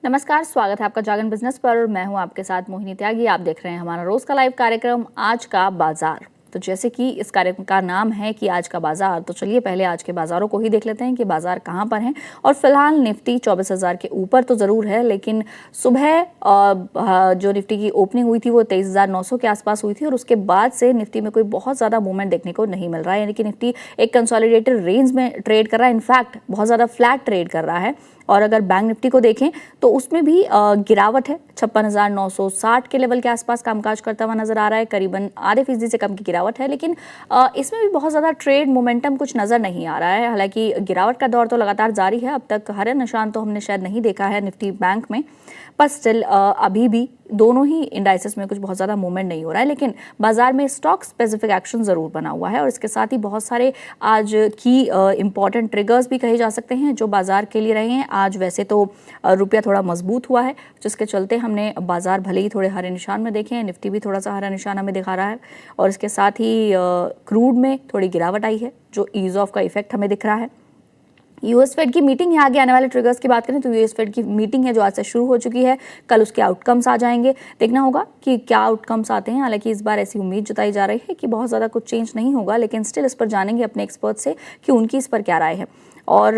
नमस्कार, स्वागत है आपका जागरण बिजनेस पर। मैं हूं आपके साथ मोहिनी त्यागी। आप देख रहे हैं हमारा रोज का लाइव कार्यक्रम आज का बाजार। तो जैसे कि इस कार्यक्रम का नाम है कि आज का बाजार, तो चलिए पहले आज के बाजारों को ही देख लेते हैं कि बाजार कहां पर हैं। और फिलहाल निफ्टी 24,000 के ऊपर तो जरूर है, लेकिन सुबह जो निफ्टी की ओपनिंग हुई थी वो 23,900 के आसपास हुई थी और उसके बाद से निफ्टी में कोई बहुत ज्यादा मूवमेंट देखने को नहीं मिल रहा है। यानी कि निफ्टी एक कंसोलिडेटेड रेंज में ट्रेड कर रहा है, इनफैक्ट बहुत ज्यादा फ्लैट ट्रेड कर रहा है। और अगर बैंक निफ्टी को देखें तो उसमें भी गिरावट है, 56,960 के लेवल के आसपास कामकाज करता हुआ नजर आ रहा है। करीबन आधे फीसदी से कम की गिरावट है, लेकिन इसमें भी बहुत ज़्यादा ट्रेड मोमेंटम कुछ नज़र नहीं आ रहा है। हालांकि गिरावट का दौर तो लगातार जारी है, अब तक हरे निशान तो हमने शायद नहीं देखा है निफ्टी बैंक में, पर स्टिल अभी भी दोनों ही इंडाइसेस में कुछ बहुत ज़्यादा मूवमेंट नहीं हो रहा है। लेकिन बाजार में स्टॉक स्पेसिफिक एक्शन ज़रूर बना हुआ है और इसके साथ ही बहुत सारे आज की इंपॉर्टेंट ट्रिगर्स भी कहे जा सकते हैं जो बाजार के लिए रहे हैं। आज वैसे तो रुपया थोड़ा मजबूत हुआ है, जिसके चलते हमने बाजार भले ही थोड़े हरे निशान में देखे हैं, निफ्टी भी थोड़ा सा हरा निशान हमें दिखा रहा है और इसके साथ ही क्रूड में थोड़ी गिरावट आई है जो ईज ऑफ का इफेक्ट हमें दिख रहा है। यूएस फेड की मीटिंग है, आगे आने वाले ट्रिगर्स की बात करें तो यूएस फेड की मीटिंग है जो आज से शुरू हो चुकी है। कल उसके आउटकम्स आ जाएंगे, देखना होगा कि क्या आउटकम्स आते हैं। हालांकि इस बार ऐसी उम्मीद जताई जा रही है कि बहुत ज़्यादा कुछ चेंज नहीं होगा, लेकिन स्टिल इस पर जानेंगे अपने एक्सपर्ट से कि उनकी इस पर क्या राय है। और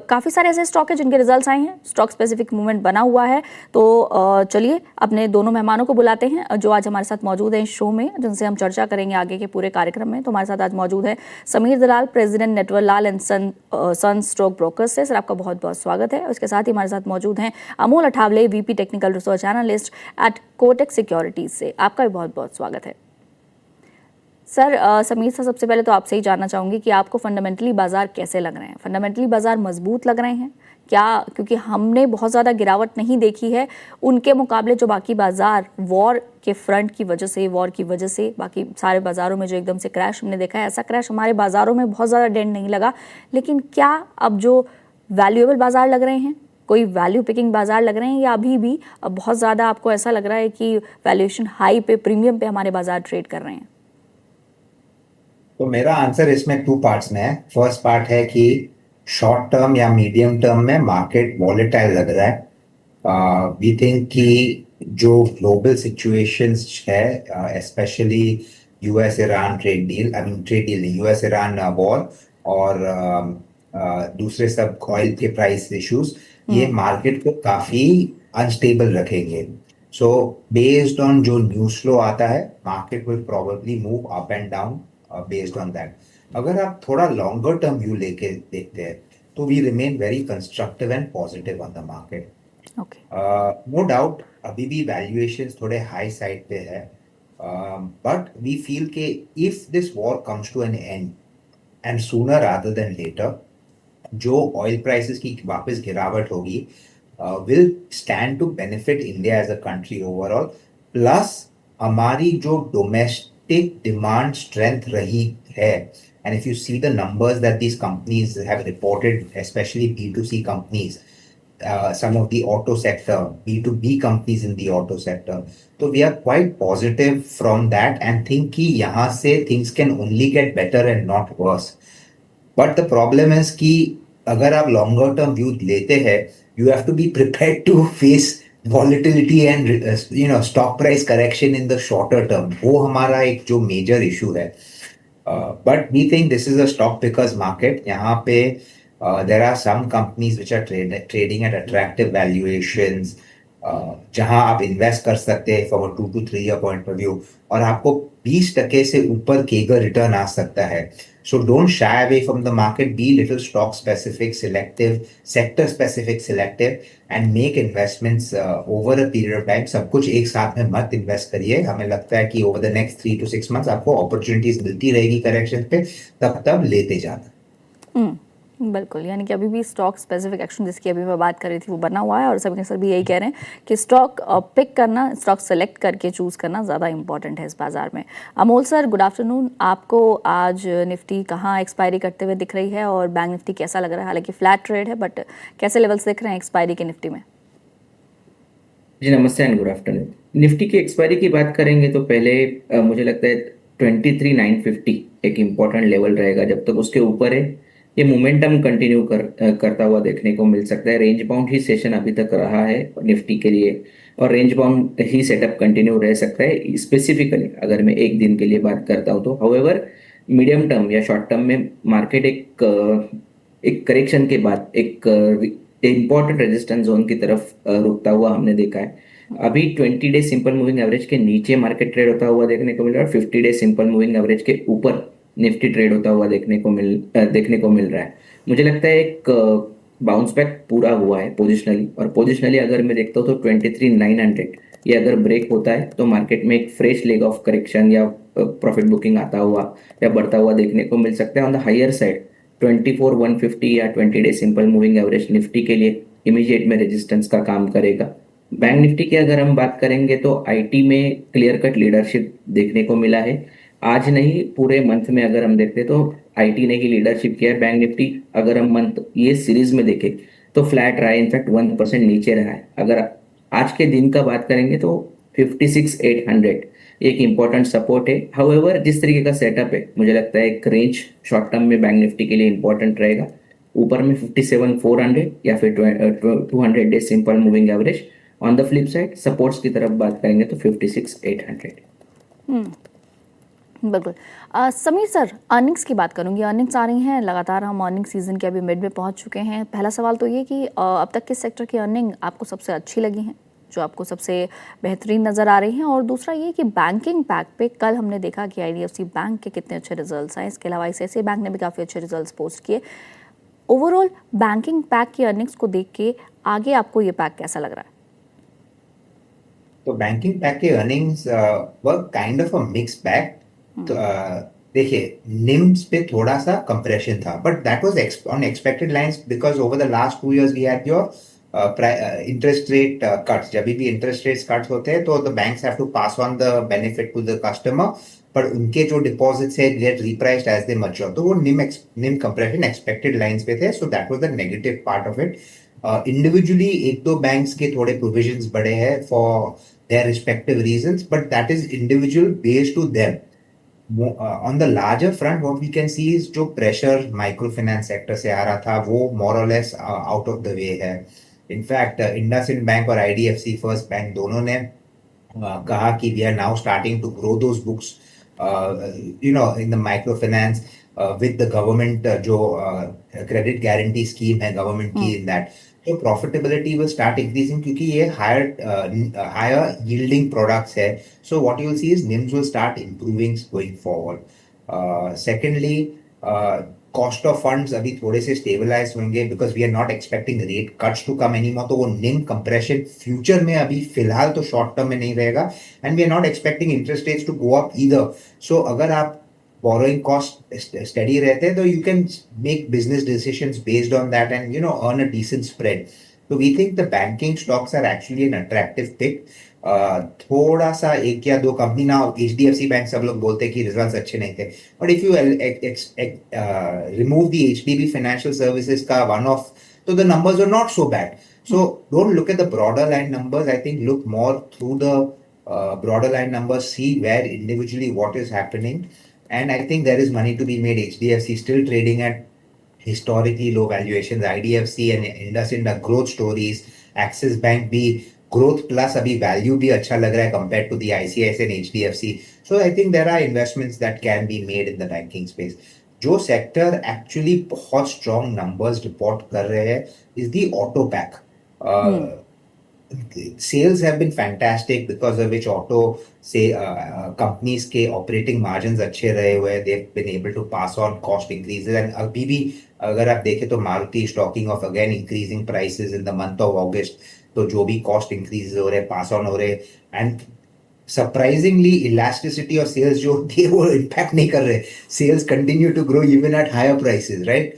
काफ़ी सारे ऐसे स्टॉक है जिनके रिजल्ट्स आए हैं, स्टॉक स्पेसिफिक मूवमेंट बना हुआ है। तो चलिए अपने दोनों मेहमानों को बुलाते हैं जो आज हमारे साथ मौजूद हैं इस शो में, जिनसे हम चर्चा करेंगे आगे के पूरे कार्यक्रम में। तो हमारे साथ आज मौजूद है Sameer Dalal, president network Lal and son stock brokers से। सर आपका बहुत बहुत स्वागत है। उसके साथ ही हमारे साथ मौजूद हैं Amol Athawale, VP technical research analyst eight Kotak securities से। आपका भी बहुत बहुत स्वागत है। सर समीर सर, सबसे पहले तो आपसे ही जानना चाहूंगी कि आपको फंडामेंटली बाजार कैसे लग रहे हैं? फंडामेंटली बाजार मजबूत लग रहे हैं क्या? क्योंकि हमने बहुत ज़्यादा गिरावट नहीं देखी है उनके मुकाबले जो बाकी बाजार वॉर के फ्रंट की वजह से, वॉर की वजह से बाकी सारे बाजारों में जो एकदम से क्रैश हमने देखा है, ऐसा क्रैश हमारे बाजारों में बहुत ज़्यादा डेंट नहीं लगा। लेकिन क्या अब जो वैल्यूएबल बाजार लग रहे हैं, कोई वैल्यू पिकिंग बाजार लग रहे हैं, या अभी भी बहुत ज़्यादा आपको ऐसा लग रहा है कि वैल्यूएशन हाई पे, प्रीमियम पे हमारे बाजार ट्रेड कर रहे हैं? तो मेरा आंसर इसमें टू पार्ट्स में है। फर्स्ट पार्ट है कि शॉर्ट टर्म या मीडियम टर्म में मार्केट वॉलेटाइल लग रहा है। वी थिंक कि जो ग्लोबल सिचुएशंस है, specially US Iran trade deal, I mean trade deal नहीं, यूएस ईरान वॉर और दूसरे सब ऑयल के प्राइस इश्यूज, ये मार्केट को काफी अनस्टेबल रखेंगे। सो बेस्ड ऑन जो न्यूज फ्लो आता है, market will probably move up and down based on that. अगर आप थोड़ा लॉन्गर टर्म व्यू लेके देखते हैं तो we remain very constructive and positive on the market. Okay. No doubt अभी भी वैल्यूएशंस थोड़े हाई साइड पे है, बट वी फील के if this war comes to an end and sooner rather than later, जो ऑयल प्राइसेस की वापस गिरावट होगी will stand to benefit India as a country overall. Plus हमारी जो डोमेस्टिक डिमांड स्ट्रेंथ रही है, and if you see the numbers that these companies have reported, especially B2C companies, some of the auto sector, B2B companies in the auto sector, so we are quite positive from that and think कि यहाँ से things can only get better and not worse. But the problem is कि अगर आप longer term view लेते हैं, you have to be prepared to face volatility and stock price correction in the shorter term. वो हमारा एक जो major issue है. But we think this is a stock pickers market. यहाँ पे there are some companies which are trading at attractive valuations, जहां आप invest कर सकते हैं from 2 to 3 year point of view, और आपको 20% से ऊपर केगर रिटर्न आ सकता है। So don't shy away from the market, be little stock specific selective, sector specific selective, and make investments over a period of time. सब कुछ एक साथ में मत इन्वेस्ट करिए। हमें लगता है कि over the next 3 to 6 months आपको अपॉर्चुनिटीज मिलती रहेगी करेक्शन पे, तब लेते जाना। बिल्कुल, यानी कि अभी भी स्टॉक स्पेसिफिक एक्शन जिसकी अभी मैं बात कर रही थी वो बना हुआ है और सभी के सर भी यही कह रहे हैं कि स्टॉक पिक करना, स्टॉक सेलेक्ट करके चूज करना ज़्यादा इंपॉर्टेंट है इस बाजार में। Amol sir, good afternoon. आपको आज निफ्टी कहाँ एक्सपायरी करते हुए दिख रही है और बैंक निफ्टी कैसा लग रहा है? हालांकि फ्लैट ट्रेड है, बट कैसे लेवल्स दिख रहे हैं एक्सपायरी के निफ्टी में? जी नमस्ते एंड गुड आफ्टरनून। निफ्टी की एक्सपायरी की बात करेंगे तो पहले मुझे लगता है 23,950 एक इम्पॉर्टेंट लेवल रहेगा। जब तक उसके ऊपर है ये मोमेंटम कंटिन्यू करता हुआ देखने को मिल सकता है। रेंज बाउंड ही सेशन अभी तक रहा है निफ्टी के लिए, और रेंज बाउंड ही सेटअप कंटिन्यू रह सकता है। स्पेसिफिकली अगर मैं एक दिन के लिए बात करता हूँ तो हाउएवर मीडियम टर्म या शॉर्ट टर्म में मार्केट एक करेक्शन के बाद एक इम्पोर्टेंट रेजिस्टेंस जोन की तरफ रुकता हुआ हमने देखा है। अभी 20 डे सिंपल मूविंग एवरेज के नीचे मार्केट ट्रेड होता हुआ देखने को मिल रहा है, और 50 डे सिंपल मूविंग एवरेज के ऊपर निफ्टी ट्रेड होता हुआ देखने को मिल रहा है। मुझे लगता है एक बाउंस बैक पूरा हुआ है पोजिशनली, और पोजिशनली अगर मैं देखता हूँ तो 23,900 ये अगर ब्रेक होता है तो मार्केट में एक फ्रेश लेग ऑफ करेक्शन या प्रॉफिट बुकिंग आता हुआ या बढ़ता हुआ देखने को मिल सकता है। ऑन द हायर साइड 24,150 या 20 day simple moving average Nifty के लिए इमीडिएट में रेजिस्टेंस का काम करेगा। बैंक निफ्टी की अगर हम बात करेंगे तो आईटी में क्लियर कट लीडरशिप देखने को मिला है। आज नहीं, पूरे मंथ में अगर हम देखते तो आईटी ने ही लीडरशिप किया है। बैंक निफ्टी अगर हम मंथ ये सीरीज में देखें तो फ्लैट रहा है, इनफैक्ट 1% नीचे रहा है। अगर आज के दिन का बात करेंगे तो 56,800 एक इंपॉर्टेंट सपोर्ट है। हाउएवर जिस तरीके का सेटअप है, मुझे लगता है एक रेंज शॉर्ट टर्म में बैंक निफ्टी के लिए इंपॉर्टेंट रहेगा। ऊपर में 57,400 या फिर 200 day simple moving average. On the flip side supports की तरफ बात करेंगे तो 56,800। बिल्कुल। समीर सर, अर्निंग्स की बात करूंगी। अर्निंग्स आ रही हैं लगातार, हम अर्निंग सीजन के अभी मिड में पहुंच चुके हैं। पहला सवाल तो ये कि अब तक किस सेक्टर की अर्निंग आपको सबसे अच्छी लगी हैं, जो आपको सबसे बेहतरीन नज़र आ रही हैं? और दूसरा ये कि बैंकिंग पैक पे कल हमने देखा कि आईडीएफसी बैंक के कितने अच्छे रिजल्ट्स आए, इसके अलावा ICICI बैंक ने भी काफ़ी अच्छे रिजल्ट्स पोस्ट किए। ओवरऑल बैंकिंग पैक की अर्निंग्स को देख के आगे आपको ये पैक कैसा लग रहा है? तो बैंकिंग पैक के earnings were kind of a mix bag. तो देखिए, निम्स पे थोड़ा सा कंप्रेशन था, but that was on expected lines because over the last 2 years we had your interest rate cuts. जब भी इंटरेस्ट रेट्स कट्स होते हैं तो the banks have to pass on the benefit to the customer, पर उनके जो deposits है get repriced as they mature, तो वो निम कंप्रेशन एक्सपेक्टेड लाइंस पे थे। So that was the negative part of it. Individually एक दो बैंक्स के थोड़े प्रोविजंस बढ़े हैं for their respective reasons, but that is individual based to them. On the larger front, what we can see is जो pressure microfinance sector से आ रहा था वो more or less out of the way है. In fact, IndusInd Bank और IDFC First Bank दोनों ने कहा कि we are now starting to grow those books, in the microfinance with the government जो credit guarantee scheme है government की in that. तो प्रॉफिटेबिलिटी विल स्टार्ट इंक्रीजिंग क्योंकि ये हायर यील्डिंग प्रोडक्ट्स है. So what you will see is NIMs will start improving going forward. Secondly, cost of funds अभी थोड़े से स्टेबलाइज होंगे because we are not expecting rate cuts to come anymore. तो वो निम कंप्रेशन फ्यूचर में अभी फिलहाल तो शॉर्ट टर्म में नहीं रहेगा, and we are not expecting interest rates to go up either. So अगर आप borrowing cost steady रहते हैं तो you can make business decisions based on that and earn a decent spread. So we think the banking stocks are actually an attractive pick. थोड़ा सा एक या दो कंपनी ना, HDFC बैंक सब लोग बोलते हैं कि रिजल्ट्स अच्छे नहीं थे, but if you remove the HDB financial services का वन ऑफ, तो the numbers are not so bad. So don't look at the broader line numbers. I think look more through the broader line numbers, see where individually what is happening. And I think there is money to be made. HDFC still trading at historically low valuations. IDFC and IndusInd are growth stories. Axis Bank भी growth plus अभी value भी अच्छा लग रहा है compared to the ICICI and HDFC. So I think there are investments that can be made in the banking space. जो sector actually बहुत strong numbers report कर रहे हैं is the auto pack. Sales have been fantastic because of which auto companies के operating margins अच्छे रहे हुए. They've been able to pass on cost increases, and अभी भी अगर आप देखें तो Maruti is talking of again increasing prices in the month of August. तो जो भी cost increases हो रहे pass on हो रहे, and surprisingly elasticity और sales जो थे वो impact नहीं कर रहे. Sales continue to grow even at higher prices, right?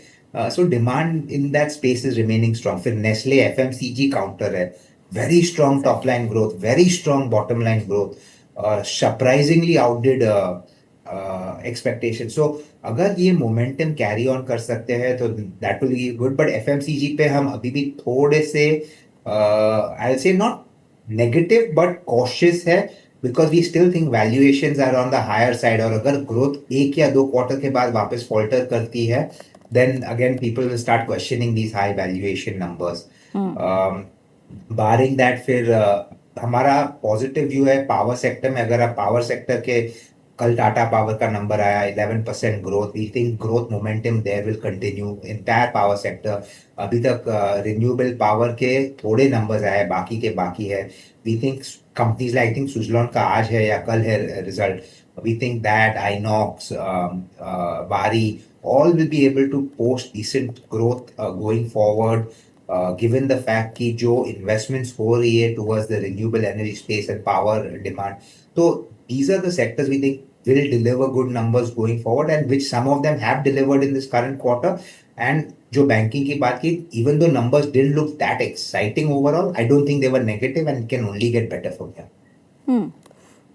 So demand in that space is remaining strong. फिर Nestle FMCG counter है, very strong top line growth, very strong bottom line growth, surprisingly outdid expectations. So अगर ये momentum carry on कर सकते हैं तो that will be good. But FMCG पे हम अभी भी थोड़े से I'll say not negative but cautious है, because we still think valuations are on the higher side. और अगर growth एक या दो quarter के बाद वापस falter करती है then again people will start questioning these high valuation numbers. Barring that फिर हमारा पॉजिटिव व्यू है पावर सेक्टर में. अगर आप पावर सेक्टर के कल टाटा पावर का नंबर आया 11% growth. We think growth momentum there will continue entire power sector. अभी तक रिन्यूएबल पावर के थोड़े नंबर्स आए, बाकी के बाकी है. We think companies like think Suzlon का आज है या कल है result. We think that Inox, Waaree all will be able to post decent growth going forward. Given the fact कि जो investments हो रही है towards the renewable energy space and power demand, so these are the sectors we think will deliver good numbers going forward, and which some of them have delivered in this current quarter. And जो banking की बात की, even though numbers didn't look that exciting overall, I don't think they were negative and can only get better from here.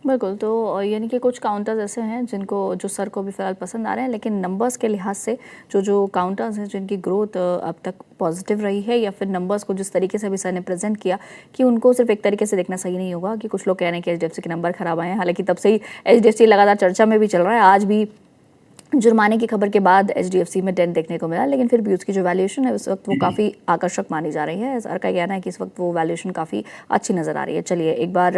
बिल्कुल, तो यानी कि कुछ counters ऐसे हैं जिनको जो सर को भी फ़िलहाल पसंद आ रहे हैं, लेकिन नंबर्स के लिहाज से जो काउंटर्स हैं जिनकी ग्रोथ अब तक पॉजिटिव रही है, या फिर नंबर्स को जिस तरीके से अभी सर ने प्रेजेंट किया कि उनको सिर्फ एक तरीके से देखना सही नहीं होगा कि कुछ लोग कह रहे हैं कि एचडीएफसी के नंबर खराब आए हैं. हालांकि तब से ही एचडीएफसी लगातार चर्चा में भी चल रहा है. आज भी जुर्माने की खबर के बाद एचडीएफसी में डेंट देखने को मिला, लेकिन फिर भी उसकी जो वैल्यूएशन है उस वक्त वो काफ़ी आकर्षक मानी जा रही है. सर का कहना है कि इस वक्त वो वैल्यूएशन काफ़ी अच्छी नज़र आ रही है. चलिए एक बार